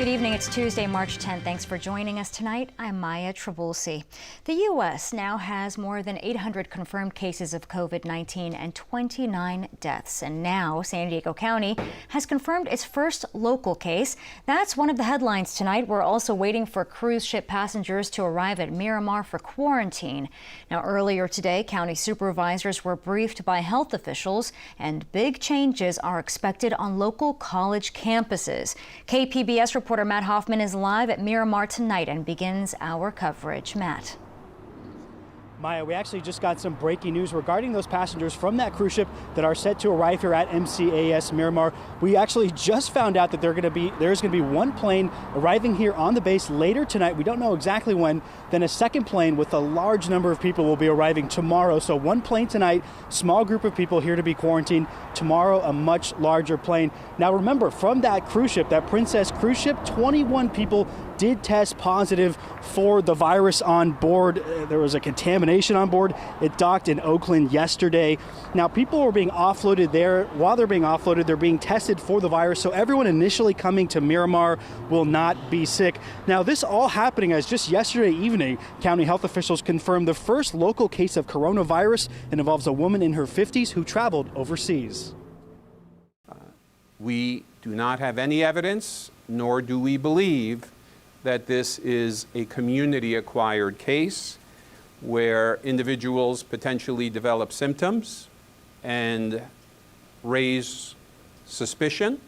Good evening. It's Tuesday, March 10th. Thanks for joining us tonight. I'm Maya Trabulsi. The U.S. now has more than 800 confirmed cases of COVID-19 and 29 deaths. And now San Diego County has confirmed its first local case. That's one of the headlines tonight. We're also waiting for cruise ship passengers to arrive at Miramar for quarantine. Now, earlier today, county supervisors were briefed by health officials, and big changes are expected on local college campuses. KPBS reporter Matt Hoffman is live at Miramar tonight and begins our coverage. Matt. Maya, we actually just got some breaking news regarding those passengers from that cruise ship that are set to arrive here at MCAS Miramar. We actually just found out that there's going to be one plane arriving here on the base later tonight. We don't know exactly when. Then a second plane with a large number of people will be arriving tomorrow. So one plane tonight, small group of people here to be quarantined. Tomorrow, a much larger plane. Now remember, from that cruise ship, that Princess cruise ship, 21 people did test positive for the virus on board. There was a contamination on board. It docked in Oakland yesterday. Now, people are being offloaded there. While they're being offloaded, they're being tested for the virus. So everyone initially coming to Miramar will not be sick. Now, this all happening as just yesterday evening, county health officials confirmed the first local case of coronavirus. It involves a woman in her 50s who traveled overseas. We do not have any evidence, nor do we believe that this is a community-acquired case where individuals potentially develop symptoms and raise suspicion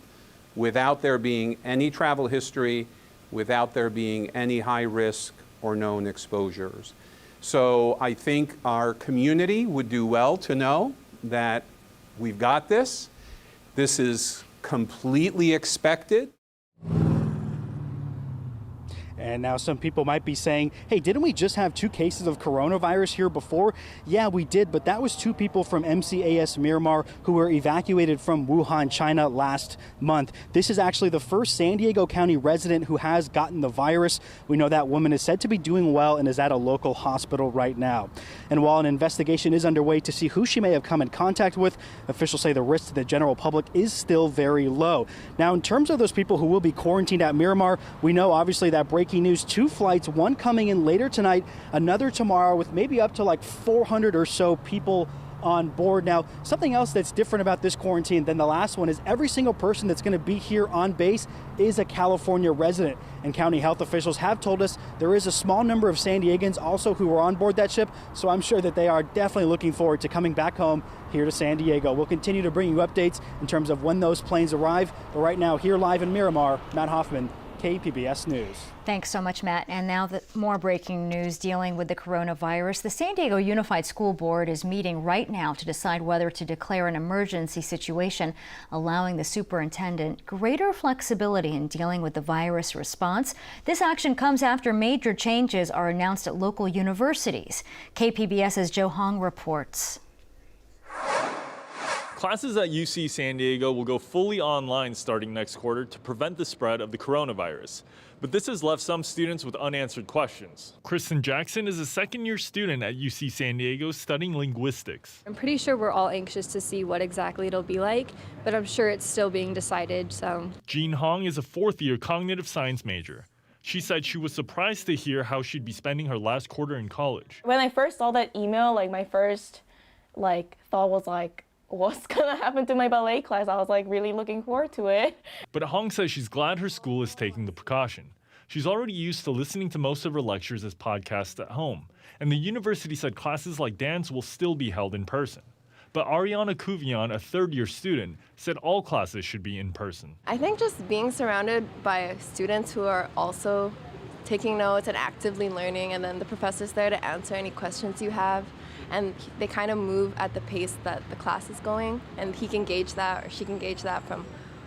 without there being any travel history, without there being any high risk or known exposures. So I think our community would do well to know that we've got this. This is completely expected. And now some people might be saying, hey, didn't we just have 2 cases of coronavirus here before? Yeah, we did, but that was 2 people from MCAS Miramar who were evacuated from Wuhan, China last month. This is actually the first San Diego County resident who has gotten the virus. We know that woman is said to be doing well and is at a local hospital right now. And while an investigation is underway to see who she may have come in contact with, officials say the risk to the general public is still very low. Now, in terms of those people who will be quarantined at Miramar, we know obviously that breaking news, 2 flights, one coming in later tonight, another tomorrow, with maybe up to like 400 or so people on board. Now, something else that's different about this quarantine than the last one is every single person that's going to be here on base is a California resident. And county health officials have told us there is a small number of San Diegans also who are on board that ship. So I'm sure that they are definitely looking forward to coming back home here to San Diego. We'll continue to bring you updates in terms of when those planes arrive. But right now, here live in Miramar, Matt Hoffman, KPBS News. Thanks so much, Matt. And now more breaking news dealing with the coronavirus. The San Diego Unified School Board is meeting right now to decide whether to declare an emergency situation, allowing the superintendent greater flexibility in dealing with the virus response. This action comes after major changes are announced at local universities. KPBS's Joe Hong reports. Classes at UC San Diego will go fully online starting next quarter to prevent the spread of the coronavirus. But this has left some students with unanswered questions. Kristen Jackson is a second-year student at UC San Diego studying linguistics. I'm pretty sure we're all anxious to see what exactly it'll be like, but I'm sure it's still being decided, so. Jean Hong is a fourth-year cognitive science major. She said she was surprised to hear how she'd be spending her last quarter in college. When I first saw that email, my first thought was what's gonna happen to my ballet class? I was really looking forward to it. But Hong says she's glad her school is taking the precaution. She's already used to listening to most of her lectures as podcasts at home, and the university said classes like dance will still be held in person. But Ariana Kuvian, a third-year student, said all classes should be in person. I think just being surrounded by students who are also taking notes and actively learning, and then the professor's there to answer any questions you have. And they kind of move at the pace that the class is going, and he can gauge that, or she can gauge that from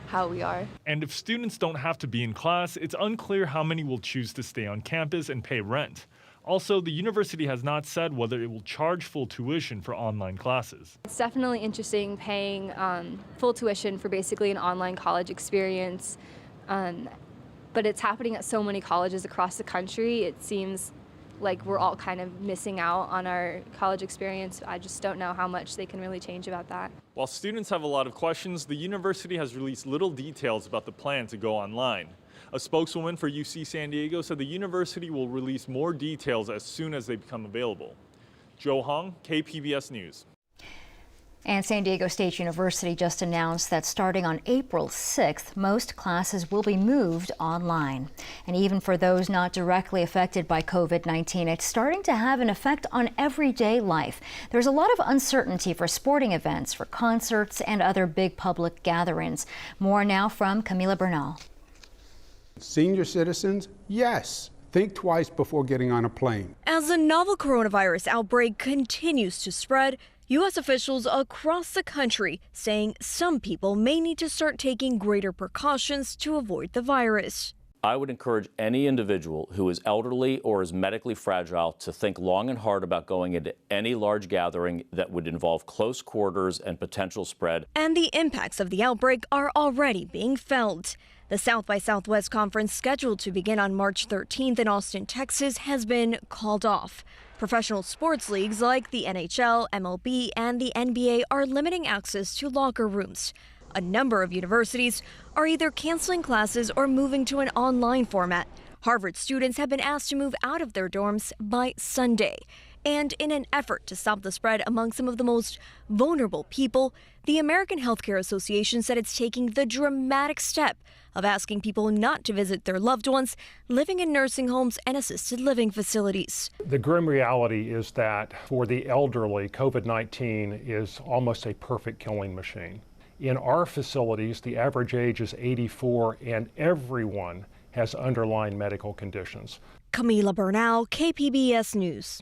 how we are. And if students don't have to be in class, it's unclear how many will choose to stay on campus and pay rent. Also, the university has not said whether it will charge full tuition for online classes. It's definitely interesting paying full tuition for basically an online college experience, but it's happening at so many colleges across the country. It seems like we're all kind of missing out on our college experience. I just don't know how much they can really change about that. While students have a lot of questions, the university has released little details about the plan to go online. A spokeswoman for UC San Diego said the university will release more details as soon as they become available. Joe Hong, KPBS News. And San Diego State University just announced that starting on April 6th, most classes will be moved online. And even for those not directly affected by COVID-19, it's starting to have an effect on everyday life. There's a lot of uncertainty for sporting events, for concerts, and other big public gatherings. More now from Camila Bernal. Senior citizens, yes. Think twice before getting on a plane. As the novel coronavirus outbreak continues to spread, U.S. officials across the country saying some people may need to start taking greater precautions to avoid the virus. I would encourage any individual who is elderly or is medically fragile to think long and hard about going into any large gathering that would involve close quarters and potential spread. And the impacts of the outbreak are already being felt. The South by Southwest conference scheduled to begin on March 13th in Austin, Texas has been called off. Professional sports leagues like the NHL, MLB, and the NBA are limiting access to locker rooms. A number of universities are either canceling classes or moving to an online format. Harvard students have been asked to move out of their dorms by Sunday. And in an effort to stop the spread among some of the most vulnerable people, the American Healthcare Association said it's taking the dramatic step of asking people not to visit their loved ones living in nursing homes and assisted living facilities. The grim reality is that for the elderly, COVID-19 is almost a perfect killing machine. In our facilities, the average age is 84, and everyone has underlying medical conditions. Camila Bernal, KPBS News.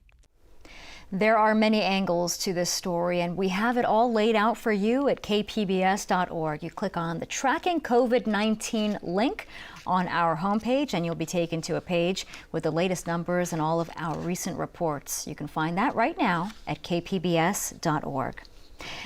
There are many angles to this story, and we have it all laid out for you at kpbs.org. You click on the Tracking COVID-19 link on our homepage, and you'll be taken to a page with the latest numbers and all of our recent reports. You can find that right now at kpbs.org.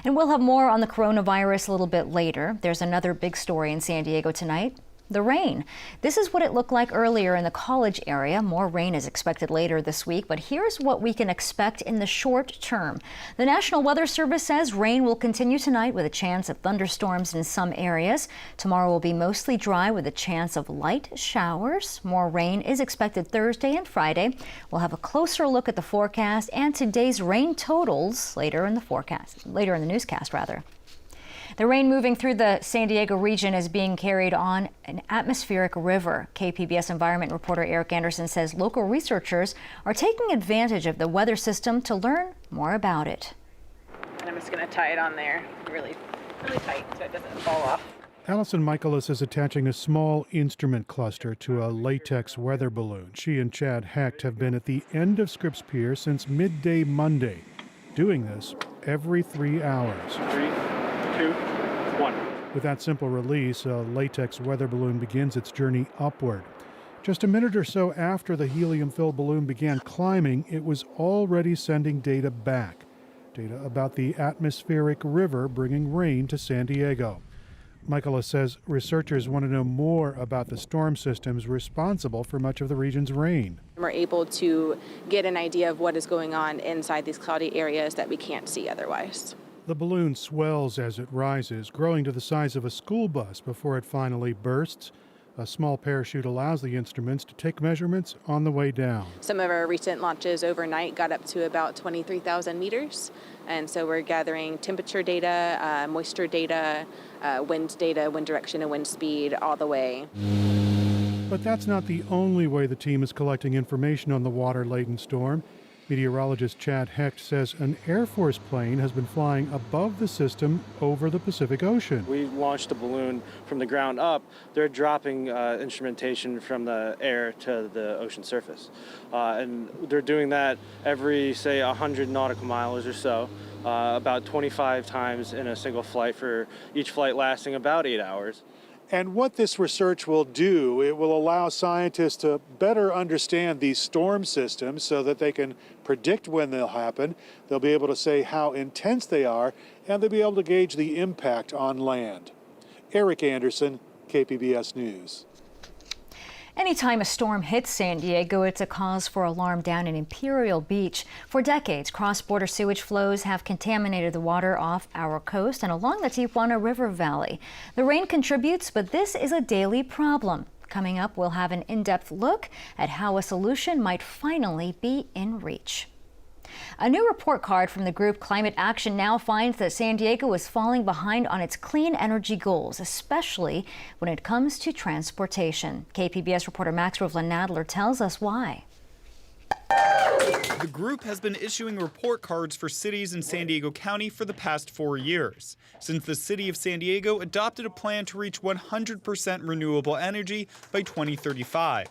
And we'll have more on the coronavirus a little bit later. There's another big story in San Diego tonight. The rain. This is what it looked like earlier in the College area. More rain is expected later this week, but here's what we can expect in the short term. The National Weather Service says rain will continue tonight with a chance of thunderstorms in some areas. Tomorrow will be mostly dry with a chance of light showers. More rain is expected Thursday and Friday. We'll have a closer look at the forecast and today's rain totals later in the newscast rather. The rain moving through the San Diego region is being carried on an atmospheric river. KPBS environment reporter Eric Anderson says local researchers are taking advantage of the weather system to learn more about it. And I'm just going to tie it on there really tight so it doesn't fall off. Allison Michaelis is attaching a small instrument cluster to a latex weather balloon. She and Chad Hecht have been at the end of Scripps Pier since midday Monday, doing this every 3 hours. 3, 2, 1. With that simple release, a latex weather balloon begins its journey upward. Just a minute or so after the helium-filled balloon began climbing, it was already sending data back. Data about the atmospheric river bringing rain to San Diego. Michaelis says researchers want to know more about the storm systems responsible for much of the region's rain. We're able to get an idea of what is going on inside these cloudy areas that we can't see otherwise. The balloon swells as it rises, growing to the size of a school bus before it finally bursts. A small parachute allows the instruments to take measurements on the way down. Some of our recent launches overnight got up to about 23,000 meters. And so we're gathering temperature data, moisture data, wind direction and wind speed all the way. But that's not the only way the team is collecting information on the water-laden storm. Meteorologist Chad Hecht says an Air Force plane has been flying above the system over the Pacific Ocean. We launched a balloon from the ground up. They're dropping instrumentation from the air to the ocean surface. And they're doing that every, say, 100 nautical miles or so, about 25 times in a single flight, for each flight lasting about 8 hours. And what this research will do, it will allow scientists to better understand these storm systems so that they can predict when they'll happen. They'll be able to say how intense they are, and they'll be able to gauge the impact on land. Eric Anderson, KPBS News. Anytime a storm hits San Diego, it's a cause for alarm down in Imperial Beach. For decades, cross-border sewage flows have contaminated the water off our coast and along the Tijuana River Valley. The rain contributes, but this is a daily problem. Coming up, we'll have an in-depth look at how a solution might finally be in reach. A new report card from the group Climate Action now finds that San Diego is falling behind on its clean energy goals, especially when it comes to transportation. KPBS reporter Max Rivlin-Nadler tells us why. The group has been issuing report cards for cities in San Diego County for the past 4 years, since the city of San Diego adopted a plan to reach 100% renewable energy by 2035.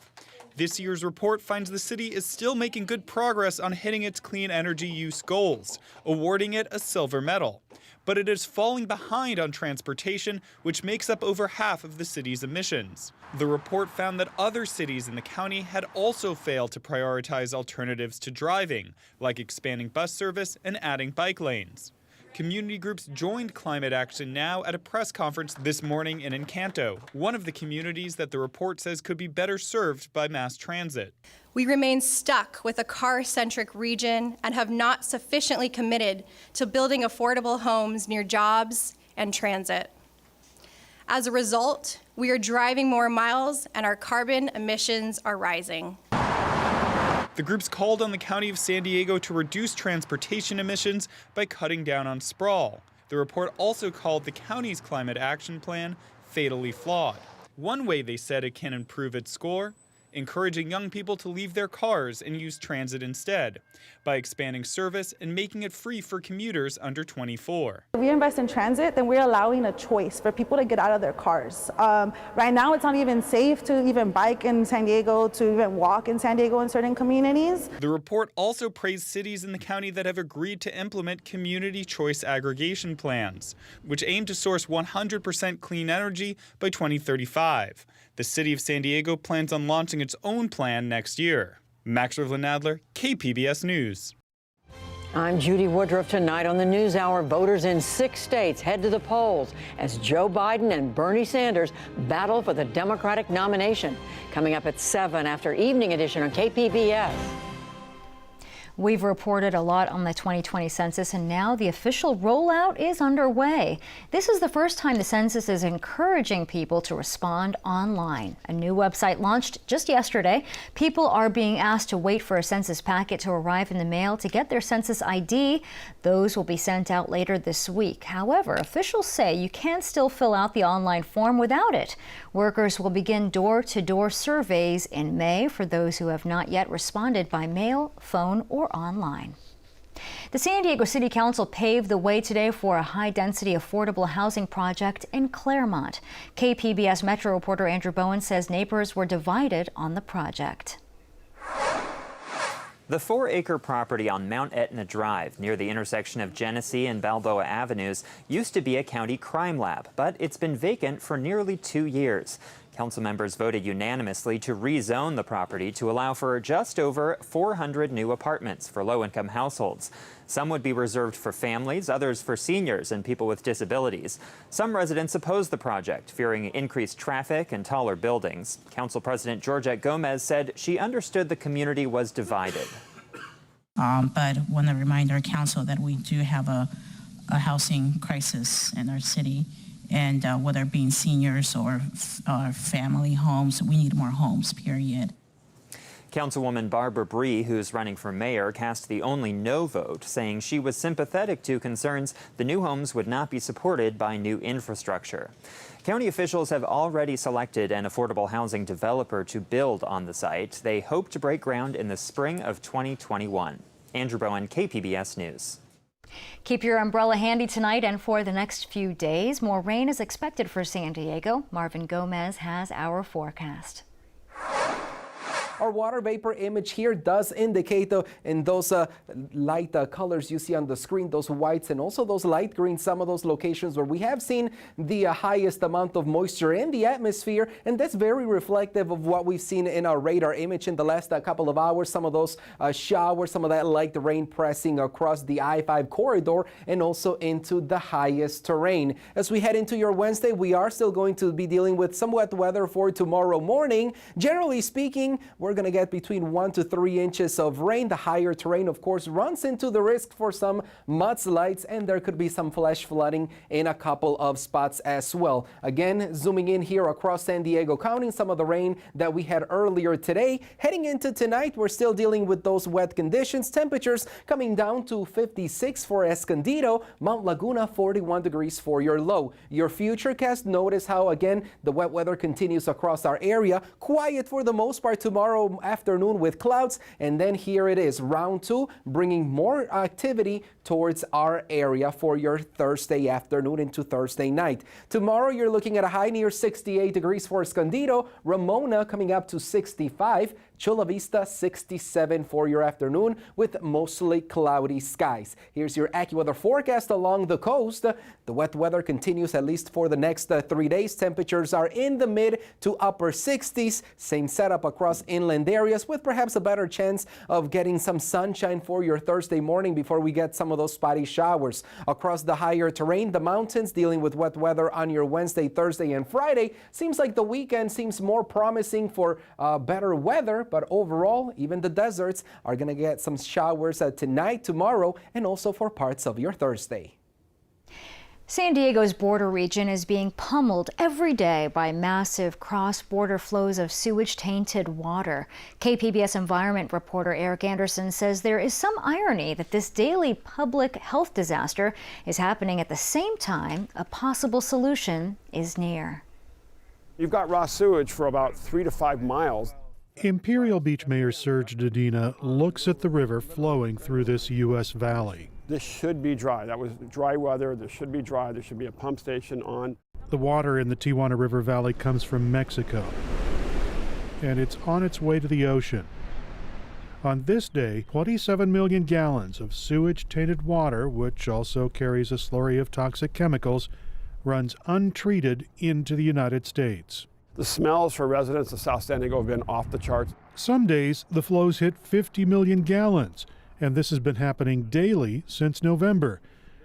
This year's report finds the city is still making good progress on hitting its clean energy use goals, awarding it a silver medal. But it is falling behind on transportation, which makes up over half of the city's emissions. The report found that other cities in the county had also failed to prioritize alternatives to driving, like expanding bus service and adding bike lanes. Community groups joined Climate Action Now at a press conference this morning in Encanto, one of the communities that the report says could be better served by mass transit. We remain stuck with a car-centric region and have not sufficiently committed to building affordable homes near jobs and transit. As a result, we are driving more miles and our carbon emissions are rising. The groups called on the County of San Diego to reduce transportation emissions by cutting down on sprawl. The report also called the county's climate action plan fatally flawed. One way they said it can improve its score: encouraging young people to leave their cars and use transit instead, by expanding service and making it free for commuters under 24. If we invest in transit, then we're allowing a choice for people to get out of their cars. Right now, it's not even safe to even bike in San Diego, to even walk in San Diego in certain communities. The report also praised cities in the county that have agreed to implement community choice aggregation plans, which aim to source 100% clean energy by 2035. The city of San Diego plans on launching its own plan next year. Max Rivlin-Nadler, KPBS News. I'm Judy Woodruff. Tonight on the NewsHour, voters in 6 states head to the polls as Joe Biden and Bernie Sanders battle for the Democratic nomination. Coming up at 7 after Evening Edition on KPBS. We've reported a lot on the 2020 census, and now the official rollout is underway. This is the first time the census is encouraging people to respond online. A new website launched just yesterday. People are being asked to wait for a census packet to arrive in the mail to get their census ID. Those will be sent out later this week. However, officials say you can still fill out the online form without it. Workers will begin door-to-door surveys in May for those who have not yet responded by mail, phone, or online. The San Diego City Council paved the way today for a high-density affordable housing project in Claremont. KPBS Metro reporter Andrew Bowen says neighbors were divided on the project. The 4-acre property on Mount Etna Drive, near the intersection of Genesee and Balboa Avenues, used to be a county crime lab, but it's been vacant for nearly 2 years. Council members voted unanimously to rezone the property to allow for just over 400 new apartments for low-income households. Some would be reserved for families, others for seniors and people with disabilities. Some residents oppose the project, fearing increased traffic and taller buildings. Council President Georgette Gomez said she understood the community was divided. But want to remind our council that we do have a housing crisis in our city. And whether it being seniors or family homes, we need more homes, period. Councilwoman Barbara Bree, who's running for mayor, cast the only no vote, saying she was sympathetic to concerns the new homes would not be supported by new infrastructure. County officials have already selected an affordable housing developer to build on the site. They hope to break ground in the spring of 2021. Andrew Bowen, KPBS News. Keep your umbrella handy tonight and for the next few days. More rain is expected for San Diego. Marvin Gomez has our forecast. Our water vapor image here does indicate in those light colors you see on the screen, those whites and also those light greens, some of those locations where we have seen the highest amount of moisture in the atmosphere, and that's very reflective of what we've seen in our radar image in the last couple of hours. Some of those showers, some of that light rain pressing across the I-5 corridor and also into the highest terrain. As we head into your Wednesday, we are still going to be dealing with some wet weather for tomorrow morning. Generally speaking, we're we're going to get between 1 to 3 inches of rain. The higher terrain, of course, runs into the risk for some mudslides, and there could be some flash flooding in a couple of spots as well. Again, zooming in here across San Diego County, some of the rain that we had earlier today. Heading into tonight, we're still dealing with those wet conditions. Temperatures coming down to 56 for Escondido, Mount Laguna 41 degrees for your low. Your futurecast, notice how again the wet weather continues across our area. Quiet for the most part tomorrow afternoon with clouds, and then here it is, round 2, bringing more activity towards our area for your Thursday afternoon into Thursday night. Tomorrow you're looking at a high near 68 degrees for Escondido, Ramona coming up to 65, Chula Vista 67 for your afternoon with mostly cloudy skies. Here's your AccuWeather forecast along the coast. The wet weather continues at least for the next 3 days. Temperatures are in the mid to upper 60s. Same setup across inland areas with perhaps a better chance of getting some sunshine for your Thursday morning before we get some of those spotty showers. Across the higher terrain, the mountains dealing with wet weather on your Wednesday, Thursday, and Friday. Seems like the weekend seems more promising for better weather, but overall, even the deserts are going to get some showers tonight, tomorrow, and also for parts of your Thursday. San Diego's border region is being pummeled every day by massive cross-border flows of sewage-tainted water. KPBS environment reporter Eric Anderson says there is some irony that this daily public health disaster is happening at the same time a possible solution is near. You've got raw sewage for about 3 to 5 miles. Imperial Beach Mayor Serge Dedina looks at the river flowing through this U.S. valley. This should be dry. That was dry weather. This should be dry. There should be a pump station on. The water in the Tijuana River Valley comes from Mexico, and it's on its way to the ocean. On this day, 27 million gallons of sewage-tainted water, which also carries a slurry of toxic chemicals, runs untreated into the United States. The smells for residents of South San Diego have been off the charts. Some days, the flows hit 50 million gallons, and this has been happening daily since November.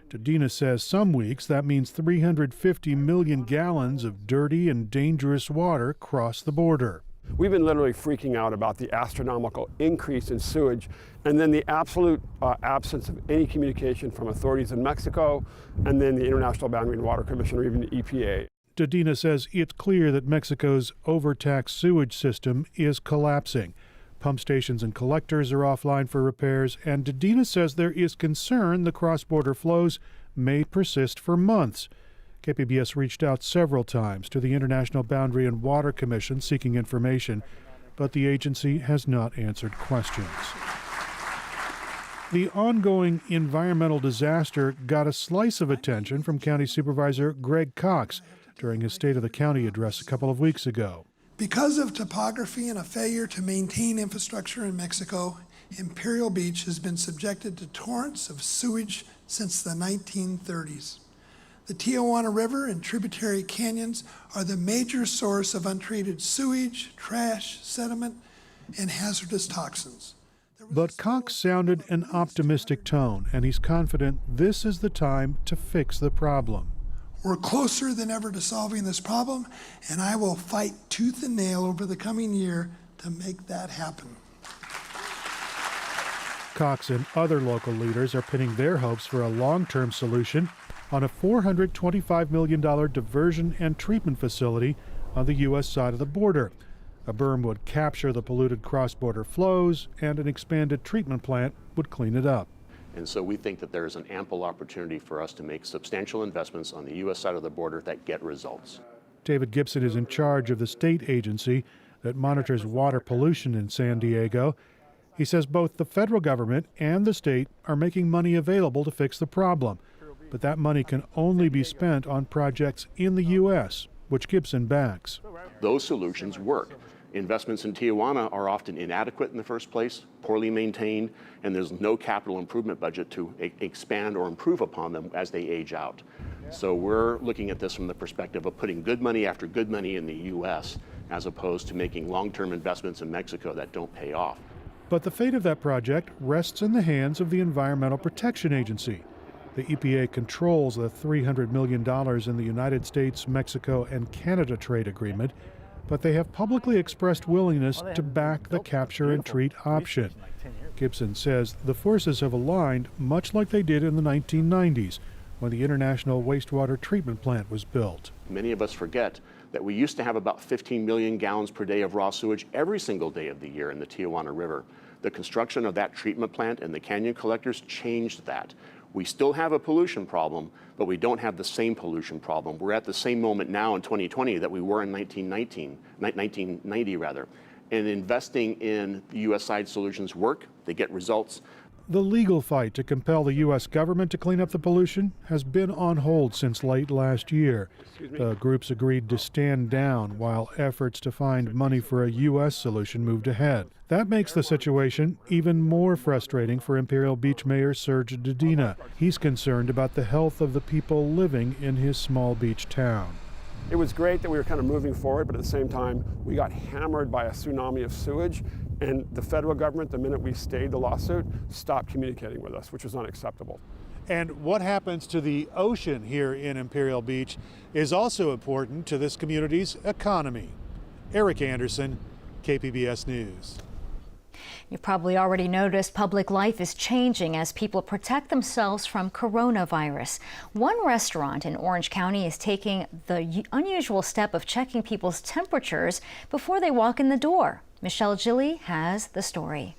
Dedina says some weeks that means 350 million gallons of dirty and dangerous water cross the border. We've been literally freaking out about the astronomical increase in sewage and then the absolute absence of any communication from authorities in Mexico and then the International Boundary and Water Commission or even the EPA. Dedina says it's clear that Mexico's overtaxed sewage system is collapsing. Pump stations and collectors are offline for repairs, and Dedina says there is concern the cross-border flows may persist for months. KPBS reached out several times to the International Boundary and Water Commission seeking information, but the agency has not answered questions. The ongoing environmental disaster got a slice of attention from County Supervisor Greg Cox during his State of the County address a couple of weeks ago. Because of topography and a failure to maintain infrastructure in Mexico, Imperial Beach has been subjected to torrents of sewage since the 1930s. The Tijuana River and tributary canyons are the major source of untreated sewage, trash, sediment, and hazardous toxins. But Cox sounded an optimistic tone, and he's confident this is the time to fix the problem. We're closer than ever to solving this problem, and I will fight tooth and nail over the coming year to make that happen. Cox and other local leaders are pinning their hopes for a long-term solution on a $425 million diversion and treatment facility on the U.S. side of the border. A berm would capture the polluted cross-border flows, and an expanded treatment plant would clean it up. And so we think that there is an ample opportunity for us to make substantial investments on the U.S. side of the border that get results. David Gibson is in charge of the state agency that monitors water pollution in San Diego. He says both the federal government and the state are making money available to fix the problem, but that money can only be spent on projects in the U.S., which Gibson backs. Those solutions work. Investments in Tijuana are often inadequate in the first place, poorly maintained, and there's no capital improvement budget to expand or improve upon them as they age out. So we're looking at this from the perspective of putting good money after good money in the U.S. as opposed to making long-term investments in Mexico that don't pay off. But the fate of that project rests in the hands of the Environmental Protection Agency. The EPA controls the $300 million in the United States, Mexico, and Canada trade agreement. but they have publicly expressed willingness to back the capture and treat option. Gibson says the forces have aligned much like they did in the 1990s when the International Wastewater Treatment Plant was built. Many of us forget that we used to have about 15 million gallons per day of raw sewage every single day of the year in the Tijuana River. The construction of that treatment plant and the canyon collectors changed that. We still have a pollution problem, but we don't have the same pollution problem. We're at the same moment now in 2020 that we were in 1990 rather. And investing in the U.S. side solutions work, they get results. The legal fight to compel the U.S. government to clean up the pollution has been on hold since late last year. The groups agreed to stand down while efforts to find money for a U.S. solution moved ahead. That makes the situation even more frustrating for Imperial Beach Mayor Serge Dedina. He's concerned about the health of the people living in his small beach town. It was great that we were kind of moving forward, but at the same time, we got hammered by a tsunami of sewage, and the federal government, the minute we stayed the lawsuit, stopped communicating with us, which was unacceptable. And what happens to the ocean here in Imperial Beach is also important to this community's economy. Eric Anderson, KPBS News. You've probably already noticed public life is changing as people protect themselves from coronavirus. One restaurant in Orange County is taking the unusual step of checking people's temperatures before they walk in the door. Michelle Gilly has the story.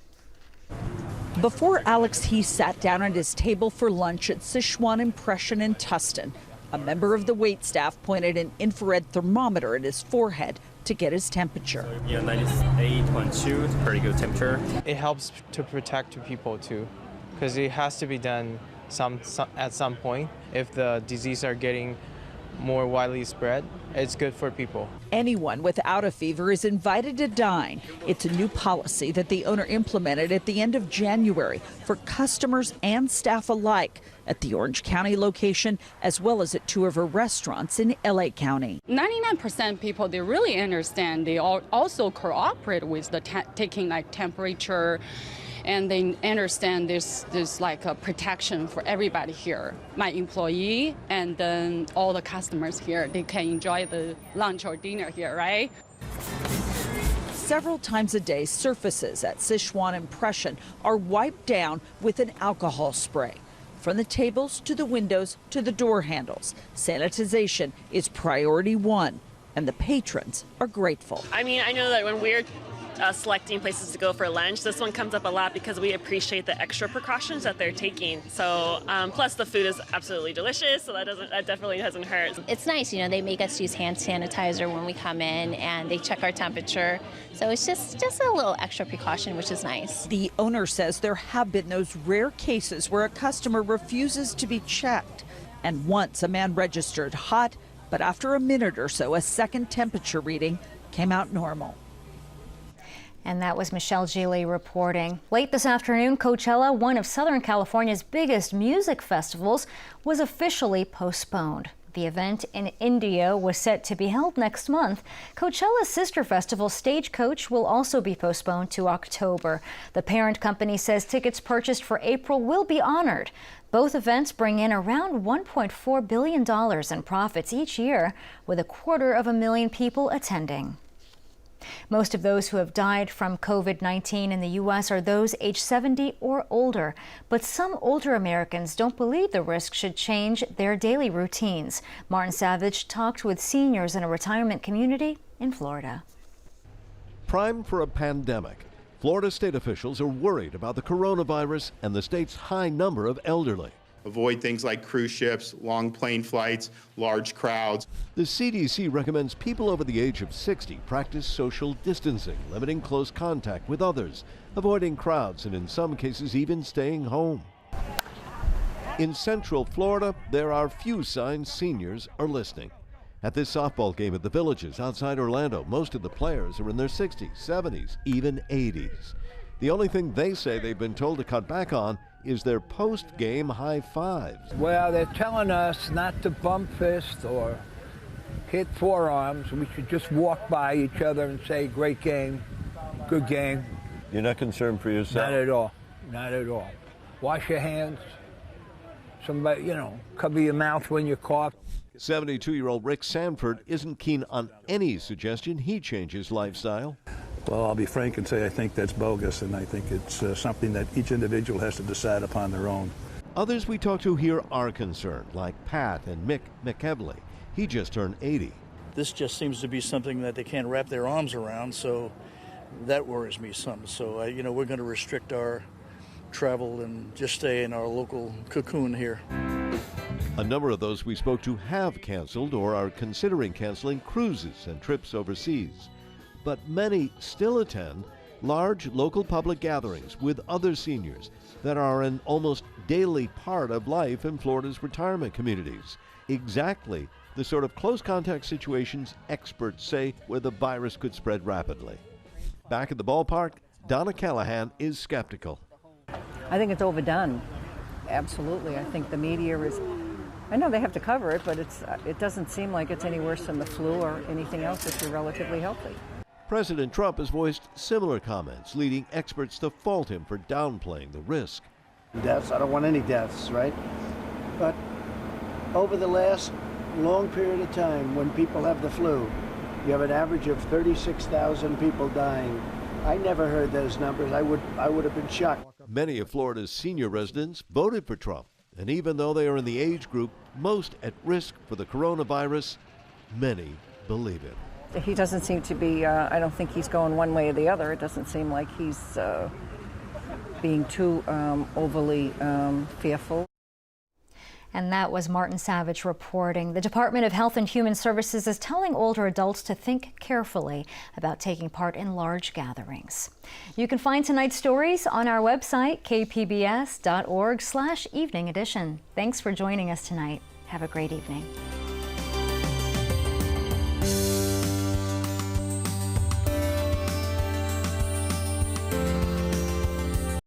Before Alex He sat down at his table for lunch at Sichuan Impression in Tustin, a member of the waitstaff pointed an infrared thermometer at his forehead to get his temperature. Yeah, 98.2, it's pretty good temperature. It helps to protect people too, because it has to be done at some point. If the disease are getting more widely spread, it's good for people. Anyone without a fever is invited to dine. It's a new policy that the owner implemented at the end of January for customers and staff alike at the Orange County location, as well as at two of her restaurants in LA County. 99% people, they really understand. They also cooperate with the taking like temperature, and they understand there's like a protection for everybody here. My employee and then all the customers here, they can enjoy the lunch or dinner here, right? Several times a day, surfaces at Sichuan Impression are wiped down with an alcohol spray. From the tables to the windows to the door handles, sanitization is priority one, and the patrons are grateful. I mean, I know that when we're selecting places to go for lunch, this one comes up a lot because we appreciate the extra precautions that they're taking. So plus the food is absolutely delicious, so that definitely doesn't hurt. It's nice, you know, they make us use hand sanitizer when we come in and they check our temperature. So it's just a little extra precaution, which is nice. The owner says there have been those rare cases where a customer refuses to be checked. And once a man registered hot, but after a minute or so, a second temperature reading came out normal. And that was Michelle Gilly reporting. Late this afternoon, Coachella, one of Southern California's biggest music festivals, was officially postponed. The event in India was set to be held next month. Coachella's sister festival, Stagecoach, will also be postponed to October. The parent company says tickets purchased for April will be honored. Both events bring in around $1.4 billion in profits each year, with 250,000 people attending. Most of those who have died from COVID-19 in the U.S. are those age 70 or older. But some older Americans don't believe the risk should change their daily routines. Martin Savage talked with seniors in a retirement community in Florida. Primed for a pandemic, Florida state officials are worried about the coronavirus and the state's high number of elderly. Avoid things like cruise ships, long plane flights, large crowds. The CDC recommends people over the age of 60 practice social distancing, limiting close contact with others, avoiding crowds, and in some cases even staying home. In Central Florida, there are few signs seniors are listening. At this softball game at the Villages outside Orlando, most of the players are in their 60s, 70s, even 80s. The only thing they say they've been told to cut back on is their post-game high fives. Well, they're telling us not to bump fists or hit forearms. We should just walk by each other and say, great game, good game. You're not concerned for yourself? Not at all, not at all. Wash your hands. Somebody, cover your mouth when you cough. 72-year-old Rick Sanford isn't keen on any suggestion he change his lifestyle. Well, I'll be frank and say I think that's bogus, and I think it's something that each individual has to decide upon their own. Others we talk to here are concerned, like Pat and Mick McEvely. He just turned 80. This just seems to be something that they can't wrap their arms around, so that worries me some. So, we're going to restrict our travel and just stay in our local cocoon here. A number of those we spoke to have canceled or are considering canceling cruises and trips overseas. But many still attend large local public gatherings with other seniors that are an almost daily part of life in Florida's retirement communities. Exactly the sort of close contact situations experts say where the virus could spread rapidly. Back at the ballpark, Donna Callahan is skeptical. I think it's overdone. Absolutely. I think the media is, I know they have to cover it, but it doesn't seem like it's any worse than the flu or anything else if you're relatively healthy. President Trump has voiced similar comments, leading experts to fault him for downplaying the risk. Deaths, I don't want any deaths, right? But over the last long period of time, when people have the flu, you have an average of 36,000 people dying. I never heard those numbers. I would have been shocked. Many of Florida's senior residents voted for Trump, and even though they are in the age group most at risk for the coronavirus, many believe it. He doesn't seem to be, I don't think he's going one way or the other. It doesn't seem like he's being too overly fearful. And that was Martin Savage reporting. The Department of Health and Human Services is telling older adults to think carefully about taking part in large gatherings. You can find tonight's stories on our website, kpbs.org/evening edition. Thanks for joining us tonight. Have a great evening.